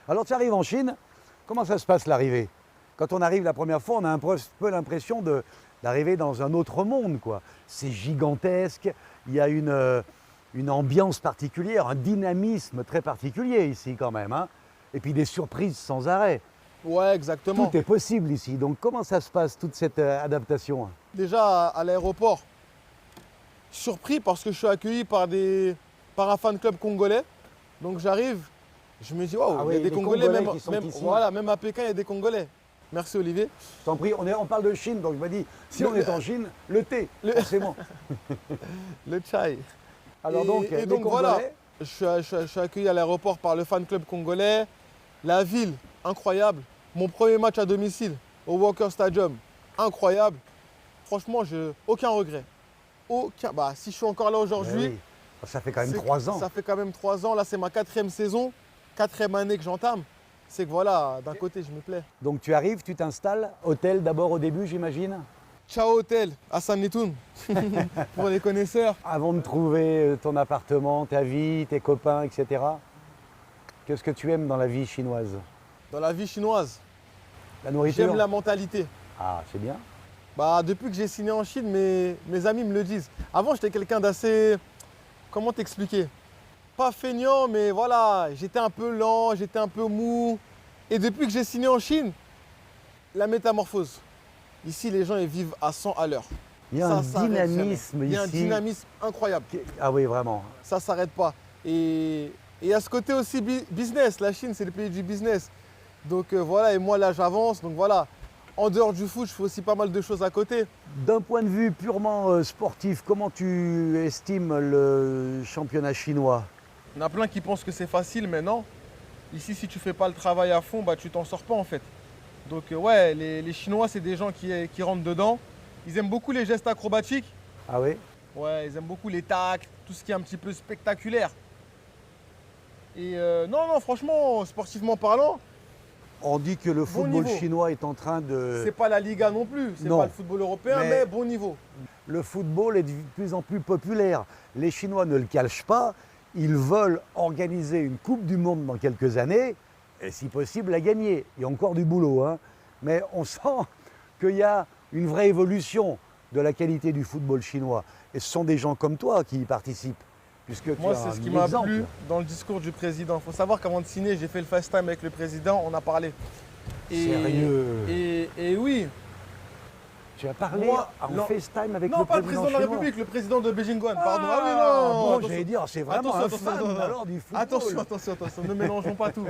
Alors tu arrives en Chine, comment ça se passe l'arrivée? Quand on arrive la première fois, on a un peu l'impression d'arriver dans un autre monde, quoi. C'est gigantesque, il y a une ambiance particulière, un dynamisme très particulier ici quand même, hein. Et puis des surprises sans arrêt. Ouais, exactement. Tout est possible ici. Donc comment ça se passe, toute cette adaptation? Déjà à l'aéroport, surpris parce que je suis accueilli par un fan club congolais. Donc j'arrive, je me dis, waouh, Ah il oui, y a des les Congolais, Congolais même, qui sont même- ici. voilà, même à Pékin, il y a des Congolais. Merci Olivier. Je t'en prie, on parle de Chine, donc je me dis, si on est en Chine, le thé, le- forcément. Le chai. Alors donc, les donc Congolais, voilà, je suis accueilli à l'aéroport par le fan club congolais. La ville, incroyable. Mon premier match à domicile au Walker Stadium, incroyable. Franchement, aucun regret. Aucun. Bah, si je suis encore là aujourd'hui, oui. Ça fait quand même c'est- 3 ans. Ça fait quand même 3 ans. Là, c'est ma 4e saison, 4e année que j'entame. C'est que voilà, d'un côté, je me plais. Donc tu arrives, tu t'installes, hôtel d'abord au début, j'imagine. Ciao Hôtel, Hassan Netoun, pour les connaisseurs. Avant de trouver ton appartement, ta vie, tes copains, etc. Qu'est-ce que tu aimes dans la vie chinoise? Dans la vie chinoise, La nourriture? j'aime la mentalité. Ah, c'est bien. Bah, depuis que j'ai signé en Chine, mes amis me le disent. Avant, j'étais quelqu'un d'assez... Comment t'expliquer? Pas feignant, mais voilà, j'étais un peu lent, j'étais un peu mou. Et depuis que j'ai signé en Chine, la métamorphose. Ici, les gens ils vivent à 100 à l'heure. Il y a Ça un s'arrête dynamisme jamais. Il y a un ici. dynamisme incroyable. Ah oui, vraiment. Ça ne s'arrête pas. Et à ce côté aussi business. La Chine, c'est le pays du business. Donc voilà, et moi là, j'avance. Donc voilà, en dehors du foot, je fais aussi pas mal de choses à côté. D'un point de vue purement sportif, comment tu estimes le championnat chinois? Il y en a plein qui pensent que c'est facile, mais non. Ici, si tu fais pas le travail à fond, bah, tu t'en sors pas en fait. Donc ouais, les Chinois, c'est des gens qui rentrent dedans. Ils aiment beaucoup les gestes acrobatiques. Ah oui? Ouais, ils aiment beaucoup les tacles, tout ce qui est un petit peu spectaculaire. Et non, franchement, sportivement parlant, On dit que le football niveau. chinois est en train de... c'est pas la Liga non plus, c'est Non. pas le football européen, Mais- mais bon niveau. Le football est de plus en plus populaire. Les Chinois ne le cachent pas. Ils veulent organiser une Coupe du Monde dans quelques années, et si possible la gagner. Il y a encore du boulot, hein. Mais on sent qu'il y a une vraie évolution de la qualité du football chinois. Et ce sont des gens comme toi qui y participent. Puisque tu Moi, as c'est un ce qui m'a exemple. plu dans le discours du président. Il faut savoir qu'avant de signer, j'ai fait le FaceTime avec le président, on a parlé. Sérieux? Et oui. Tu as parlé Moi, en non. FaceTime avec Non, le pas le président président de la chinois. République, le président de Beijing One, pardon. Ah, oui, non, bon, attention. j'allais dire, c'est vraiment Attention, un fan attention, alors du football. Attention, ne mélangeons pas tout.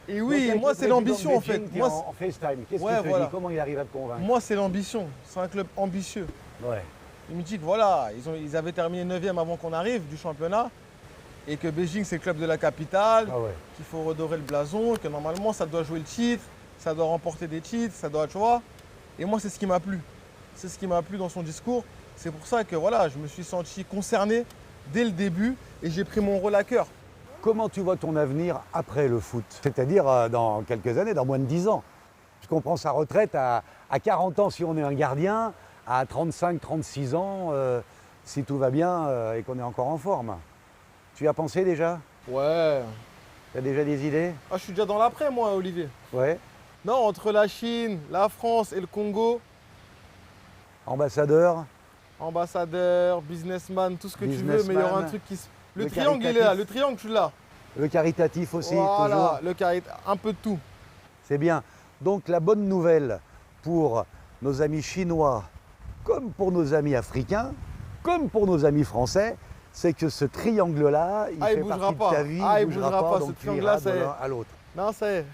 Et Donc, oui, avec moi le c'est président de l'ambition en Beijing, fait. t'es Moi, en FaceTime, qu'est-ce Ouais, qu'il te voilà. dit? Comment il arrive à te convaincre? moi c'est l'ambition. C'est un club ambitieux. Ouais. Il me dit que voilà, ils avaient terminé 9e avant qu'on arrive du championnat. Et que Beijing c'est le club de la capitale, Ah ouais. qu'il faut redorer le blason, que normalement ça doit jouer le titre, ça doit remporter des titres, ça doit, tu vois. Et moi c'est ce qui m'a plu. C'est ce qui m'a plu dans son discours. C'est pour ça que voilà, je me suis senti concerné dès le début et j'ai pris mon rôle à cœur. Comment tu vois ton avenir après le foot? C'est-à-dire dans quelques années, dans moins de 10 ans. Puisqu'on prend sa retraite à 40 ans si on est un gardien, à 35, 36 ans si tout va bien et qu'on est encore en forme. Tu y as pensé déjà? Ouais. Tu as déjà des idées? Ah, je suis déjà dans l'après moi, Olivier. Ouais. Non, entre la Chine, la France et le Congo, Ambassadeur? ambassadeur, businessman, tout ce que tu veux, mais il y aura un Businessman, truc qui se... le Le triangle, il est là, caritatif. le triangle, tu l'as. Le caritatif aussi, Voilà, toujours. le carré, un peu de tout. C'est bien. Donc la bonne nouvelle pour nos amis chinois, comme pour nos amis africains, comme pour nos amis français, c'est que ce triangle-là, il Ah, il fait bougera partie pas. de ta vie, Ah, il il bougera bougera pas, donc ce tu triangle-là, iras de c'est- l'un à l'autre. Non, ça y est.